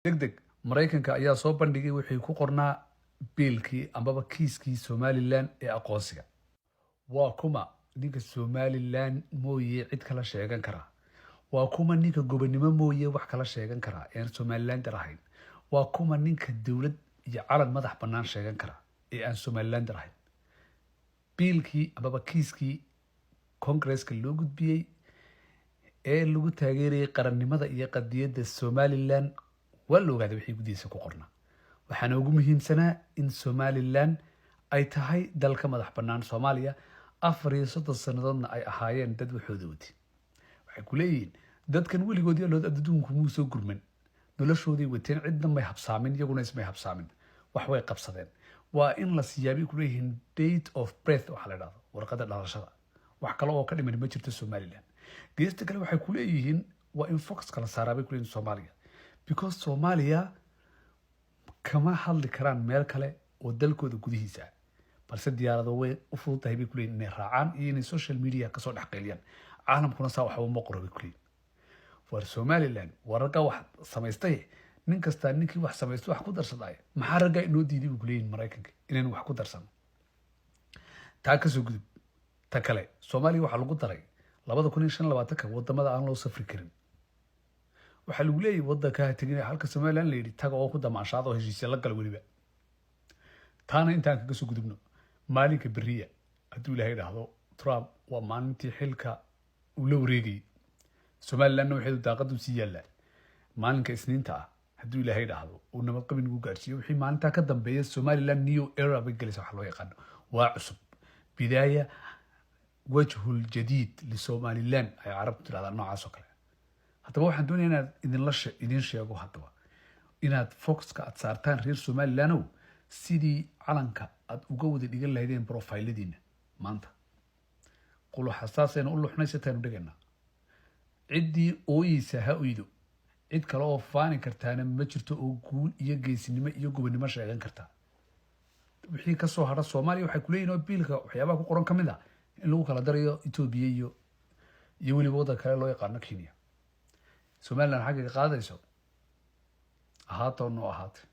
degdeg Mareykanka ayaa soo bandhigay wixii ku qornaa biilkii ambaba kiiskii Somaliland ee aqoonsiga. Waa kuma ninka Somaliland mooye cid kala sheegan kara. Waa kuma ninka gobonimo mooye wax kala sheegan kara ee Somaliland ahayn. Waa kuma ninka dawlad iyo calan madax bannaan sheegan kara ee aan Somaliland ahayn. biilkii ambaba kiiskii Congress-ka loo gudbiyay ee lagu taageerayay qarannimada iyo qadiyadda Somaliland waa la ogaaday wixii gudihiisa ku qornaa. waxaana ugu muhiimsanaa in Somaliland ay tahay dalka madax bannaan Soomaaliya 34 sanadoodna ay ahaayeen dad waxoodoodii. waxay ku leeyihiin dadkan weligoodii loo adduunku muu soo gurman noloshoodii wateen cidna may habsaamin iyaguna ismay habsaamin wax way qabsadeen. waa in la siyaabi ku leeyihiin date of birth waxa la yiraahdo warqadda dhalashada. wax kale oo ka dhiman ma jirto Somaliland. geesta kale waxay ku leeyihiin waa in focus kala saarabay ku leeyihiin Soomaaliya because Soomaaliya kama hadli karaan meel kale oo dalkooda gudihiisa balse diyaarado way u fududahay bay ku leeyihiin inay raacaan iyo inay social media ka soo dhaxqeyliyaan caalamkuna saa waxa uu ma qoro bay ku leeyihiin. war Somaliland wararka wax samaystay nin kasta ninkii wax samaysto wax ku darsaday maxaa raga inoo diiday ku leeyihiin Mareykanka inaan wax ku darsan. taa ka soo gudub ta kale Soomaaliya waxa lagu daray 2025 wadamada aan loo safri karin. waxa lagu leeyahay wadanka tagay halka Somaliland la yiri taga oo ku damaashaado heshiis la gal waliba. taana intaan kaga soo gudubno maalinka bariya haduu Ilaahay dhaahdo Trump waa maalintii xilka uu la wareegay. Somaliland waxay daaqadu sii yaala maalinka Isniinta ah haduu Ilaahay dhaahdo uu nabad qabin ugu gaarsiiyo wixii maalinta ka dambeeyay Somaliland new era bay galaysaa wax loo yaqaan waa cusub bidaaya wajhul jadid li Somaliland ay carabtu tiraahdo noocaas oo kale. haddaba waxaan doonayaa inaad idin sheego haddaba inaad focuska aad saartaan reer Somaliland sidii calanka aad uga wada dhigan lahaydeen profiladiina maanta qolo xasaaseen u luxnaysataan dhigana ciddii ooyisa ha uydo cid kale oo faani kartaana ma jirto oo guul iyo geesinimo iyo gobonimo sheegan karta. wixii ka soo hara Soomaaliya waxay ku leeyihiin biilka waxyaabaha ku qoran kamid ah in lagu kala darayo Itoobiya iyo waliba waddan kale loo yaqaan Kenya. Somaliland xagga qaadayso ahaato noo ahaatay